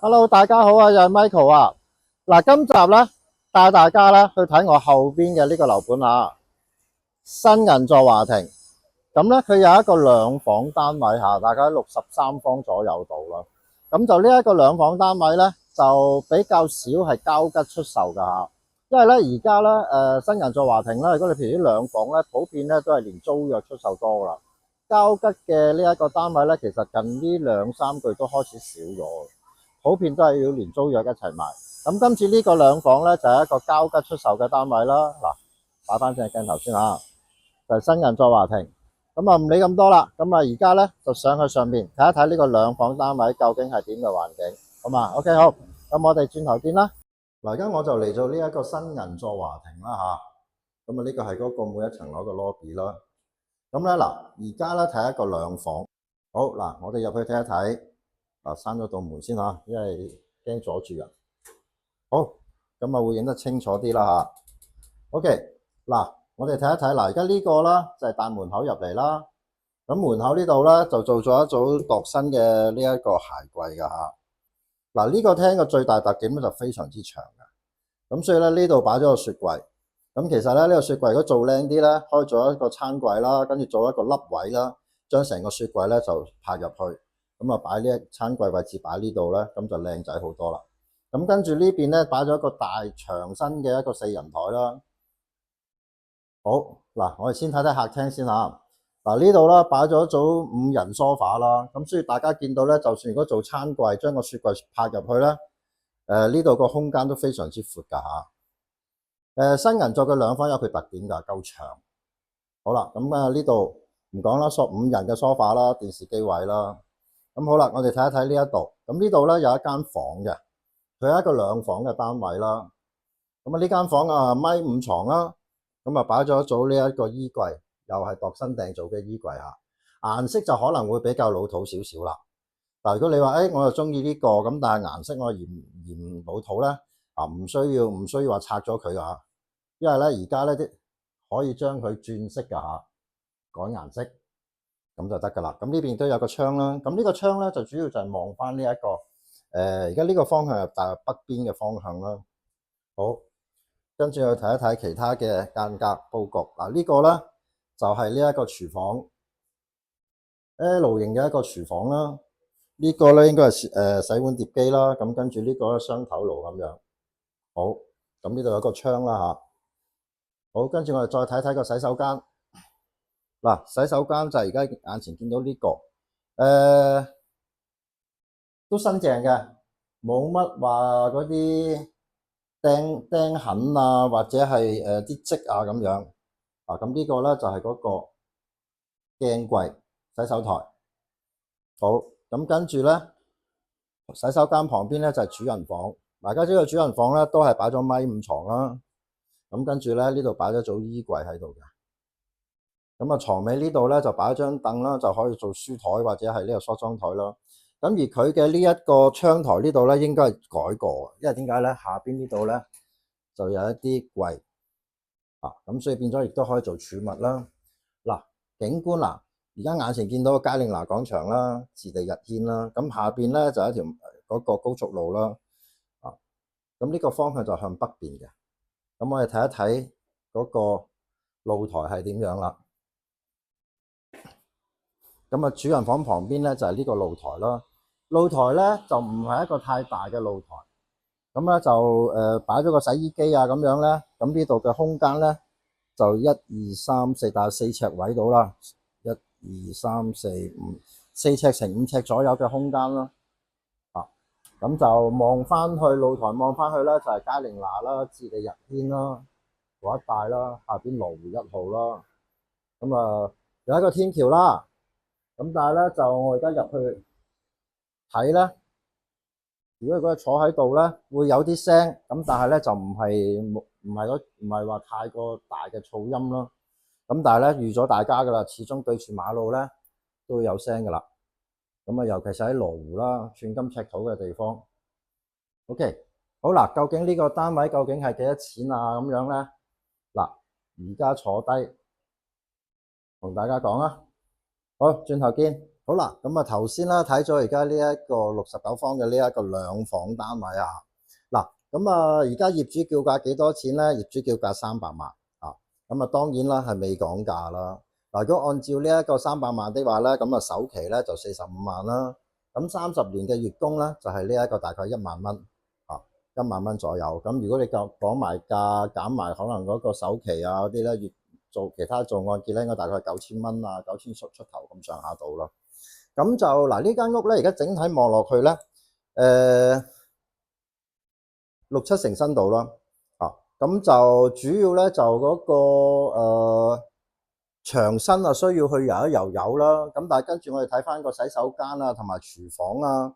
Hello，大家好啊，又係 Michael 啊。嗱，今集咧帶大家咧去睇我後邊嘅呢個樓盤啊，新銀座華庭。咁咧佢有一個兩房單位嚇，大概63方左右度啦。咁就呢一個兩房單位咧，就比較少係交吉出售㗎嚇。因為咧而家咧新銀座華庭咧，如果你譬如啲兩房咧，普遍咧都係連租約出售多啦。交吉嘅呢一個單位咧，其實近呢2-3個月都開始少咗。普遍都係要連租約一齊賣。咁今次呢個兩房咧就係一個交吉出售嘅單位啦。嗱，擺翻正鏡頭先嚇，就係新銀座華庭。咁啊唔理咁多啦，咁啊而家咧就上去上面睇一睇呢個兩房單位究竟係點嘅環境，好嘛？OK 好，咁我哋轉頭見啦。嗱，而家我就嚟到呢一個新銀座華庭啦嚇。咁啊呢個係嗰個每一層樓嘅 lobby 啦。咁咧嗱，而家咧睇一個兩房。好嗱，我哋入去睇一睇。嗱，閂咗道門先嚇，因為驚阻住人。好，咁啊會影得清楚啲啦嚇。OK，嗱，我哋睇一睇嗱，而家呢個啦就係大門口入嚟啦。咁門口呢度咧就做咗一組度身嘅呢一個鞋櫃噶嚇。嗱，呢個廳嘅最大特點咧就非常之長嘅。咁所以咧呢度擺咗個雪櫃。咁其實咧呢個雪櫃如果做靚啲咧，開咗一個餐櫃啦，跟住做一個凹位啦，將成個雪櫃咧就拍入去。咁啊，擺呢一餐櫃位置擺呢度咧，咁就靚仔好多啦。咁跟住呢邊咧，擺咗一個大長身嘅一個4人台啦。好嗱，我哋先睇睇客廳先嚇。嗱，呢度啦，擺咗組5人梳化啦。咁所以大家見到咧，就算如果做餐櫃，將個雪櫃拍入去咧，呢度個空間都非常之闊㗎嚇。新銀座嘅兩房有佢特點㗎，夠長。好啦，咁啊呢度唔講啦，5人嘅梳化啦，電視機位啦。咁好啦，我哋睇一睇呢一度。咁呢度咧有一間房嘅，佢係一個兩房嘅單位啦。咁啊呢間房啊1.5米床啦，咁啊擺咗一組呢一個衣櫃，又係度身訂造嘅衣櫃嚇。顏色就可能會比較老土少少啦。但如果你話我又中意呢個咁，但係顏色我嫌老土咧，唔需要話拆咗佢啊，因為咧而家咧啲可以將佢轉色㗎嚇，改顏色。咁就得噶啦。咁呢邊都有個窗啦。咁呢個窗咧就主要就係望翻呢一個而家呢個方向係大約北邊嘅方向啦。好，跟住去睇一睇其他嘅間隔佈局。嗱，呢個咧就係呢一個廚房 L 型嘅一個廚房啦。呢個咧應該係洗碗碟機啦。咁跟住呢個咧雙頭爐咁樣。好，咁呢度有個窗啦嚇。好，跟住我哋再睇睇個洗手間。嗱，洗手間就係而家眼前見到呢個，都新淨嘅，冇乜話嗰啲釘痕啊，或者係啲漬啊咁樣。咁呢個咧就係嗰個鏡櫃洗手台。好，咁跟住咧，洗手間旁邊咧就係主人房。大家知道主人房咧都係擺咗1.5米床啦。咁跟住咧呢度擺咗組衣櫃喺度嘅。咁啊，床尾呢度咧就擺一張凳啦，就可以做書台或者係呢個梳妝台啦。咁而佢嘅呢一個窗台呢度咧，應該係改過，因為點解咧？下邊呢度咧就有一啲櫃咁所以變咗亦都可以做儲物啦。嗱，景觀嗱，而家眼前見到個佳令拿廣場啦，置地日軒啦，咁下邊咧就係一條嗰個高速路啦。咁呢個方向就向北邊嘅。咁我哋睇一睇嗰個露台係點樣啦。咁啊，主人房旁邊咧就係呢個露台啦。露台咧就唔係一個太大嘅露台，咁咧就擺咗個洗衣機啊咁樣咧。咁呢度嘅空間咧就1、2、3、4，大概4尺位到啦。1、2、3、4、5，4尺乘5尺左右嘅空間啦。咁就望翻去露台，望翻去咧就係佳令拿啦、置地日軒啦嗰一帶啦，下邊羅湖1號啦。咁啊有一個天橋啦。咁但係咧就我而家入去睇咧，如果佢坐喺度咧，會有啲聲，咁但係咧就唔係話太過大嘅噪音咯。咁但係咧預咗大家噶啦，始終對住馬路咧都會有聲噶啦。咁啊，尤其是喺羅湖啦，寸金尺土嘅地方。OK， 好啦，究竟呢個單位究竟係幾多錢啊？咁樣咧，嗱，而家坐低同大家講啊。好，轉頭見。好啦，咁啊頭先啦睇咗而家呢一個69方嘅呢一個兩房單位啊，嗱，咁啊而家業主叫價幾多錢咧？業主叫價300萬啊，咁啊當然啦係未講價啦。嗱，如果按照呢一個300萬的話咧，咁啊首期咧就45萬啦，咁30年嘅月供咧就係呢一個大概1萬蚊啊，1萬蚊左右。咁如果你講埋價減埋可能嗰個首期啊嗰啲咧，月做其他做按揭咧，應該大概9000蚊啊，9000出頭咁上下到咯。咁就嗱呢間屋咧，而家整體望落去咧，6、7成新度啦，咁就主要咧就嗰個牆身啊，需要去油一油油啦。咁但係跟住我哋睇翻個洗手間啊，同埋廚房啊、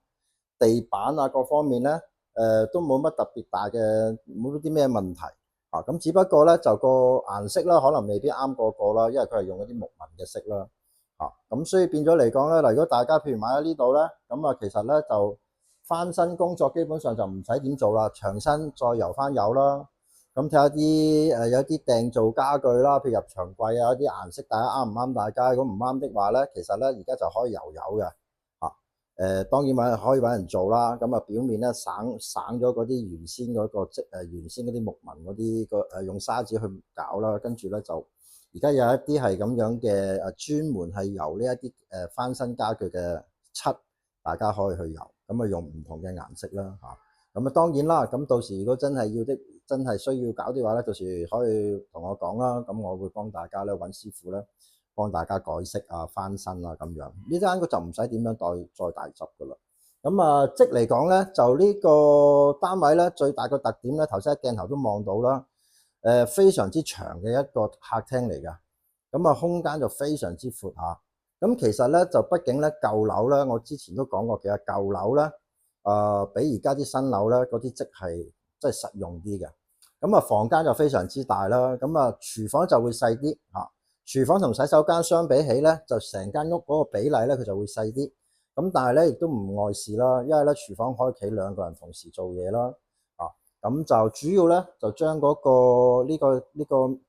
地板啊各方面咧，都冇乜特別大嘅，冇啲咩問題啊。咁只不過咧就個顏色啦，可能未必啱個個啦，因為佢係用嗰啲木紋嘅色啦。咁所以變咗嚟講咧，嗱，如果大家譬如買喺呢度咧，咁啊其實咧就翻新工作基本上就唔使點做啦，牆身再油翻油啦。咁睇下啲有啲訂造家具啦，譬如入牆櫃啊，有啲顏色大家啱唔啱大家？如果唔啱的話咧，其實咧而家就可以油嘅。當然可以揾人做啦。咁啊表面咧省咗嗰啲原先嗰個原先嗰啲木紋嗰啲用砂紙去搞啦，跟住咧就。而家有一啲係咁樣嘅專門係油呢一啲翻新家具嘅漆，大家可以去油，咁啊用唔同嘅顏色啦嚇。咁啊當然啦，咁到時如果真係真係需要搞啲話咧，到時可以同我講啦，咁我會幫大家咧揾師傅咧幫大家改色啊、翻新啊咁樣。呢間屋就唔使點樣再大執噶啦。咁啊即嚟講咧，就呢個單位咧最大個特點咧，頭先喺鏡頭都望到啦。非常之長嘅一個客廳嚟㗎，咁啊空間就非常之闊嚇。咁其實咧就畢竟咧舊樓咧，我之前都講過，其實舊樓咧比而家啲新樓咧嗰啲則係真係實用啲嘅。咁啊房間就非常之大啦，咁啊廚房就會細啲嚇。廚房同洗手間相比起咧，就成間屋嗰個比例咧佢就會細啲。咁但係咧亦都唔礙事啦，因為咧廚房可以企2個人同時做嘢啦。咁就主要咧，就將嗰個呢個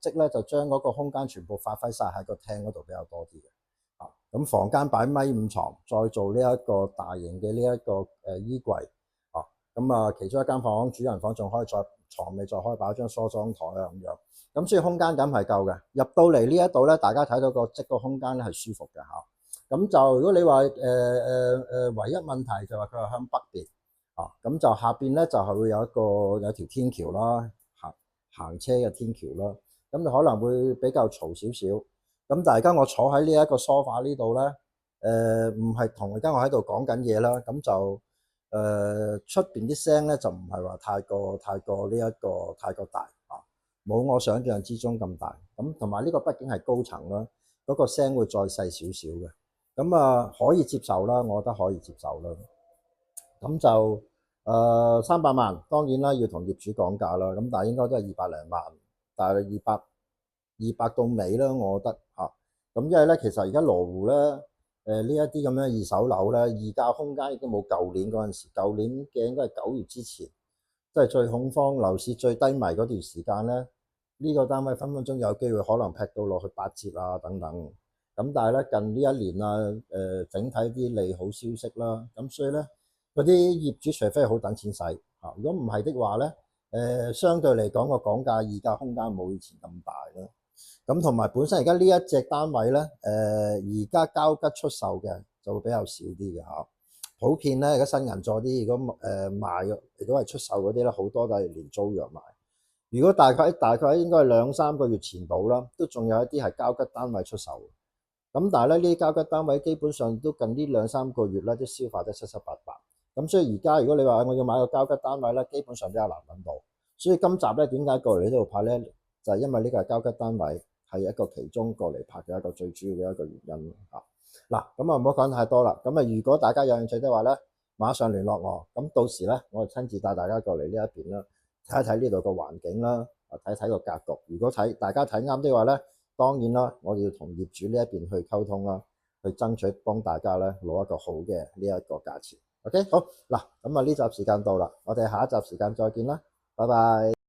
積咧，就將嗰個空間全部發揮晒喺個廳嗰度比較多啲嘅。咁房間擺1.5米床，再做呢一個大型嘅呢一個衣櫃。咁啊，其中一間房主人房仲可以再床尾再可以擺一張梳妝台啊咁樣。咁所以空間感係夠嘅。入到嚟呢一度咧，大家睇到個積個空間咧係舒服嘅嚇。咁就如果你話唯一問題就係佢係向北邊。咁就下邊咧就係會有條天橋啦，行車嘅天橋啦，咁就可能會比較嘈少少。咁但係而家我坐喺呢一個梳化呢度咧，唔係同而家我喺度講緊嘢啦，咁就出邊啲聲咧就唔係話太過呢一個太過大冇我想象之中咁大。咁同埋呢個畢竟係高層啦，嗰個聲會再細少少嘅。咁啊可以接受啦，我覺得可以接受啦。咁就300萬，當然啦，要同業主講價啦。咁但係應該都係200零萬，大概200到尾啦，我覺得嚇。咁因為咧，其實而家羅湖咧，呢一啲咁樣二手樓咧，議價空間已經冇舊年嗰陣時，舊年嘅應該係9月之前，即係最恐慌、樓市最低迷嗰段時間咧，呢個單位分分鐘有機會可能劈到落去8折啊等等。咁但係咧，近呢1年啊，整體啲利好消息啦，咁所以咧。嗰啲業主除非係好等錢使如果唔係的話咧，相對嚟講個講價議價空間冇以前咁大啦。咁同埋本身而家呢一隻單位咧，而家交吉出售嘅就會比較少啲嘅嚇。普遍咧而家新銀座啲，如果賣嘅，如果係出售嗰啲咧，好多都係連租約賣。如果大概應該係2-3個月前到啦，都仲有一啲係交吉單位出售。咁但係咧呢啲交吉單位基本上都近呢2-3個月咧都消化得七七八八。咁所以而家如果你話我要買個交吉單位咧，基本上比較難揾到。所以今集咧點解過嚟呢度拍咧，就係因為呢個係交吉單位，係一個其中過嚟拍嘅一個最主要嘅一個原因嚇。嗱，咁啊唔好講太多啦。咁啊，如果大家有興趣的話咧，馬上聯絡我。咁到時咧，我就親自帶大家過嚟呢一邊啦，睇一睇呢度個環境啦，睇睇個格局。如果大家睇啱的話咧，當然啦，我哋要同業主呢一邊去溝通啦，去爭取幫大家咧攞一個好嘅呢一個價錢。OK， 好嗱，咁啊呢集時間到啦，我哋下一集時間再見啦，拜拜。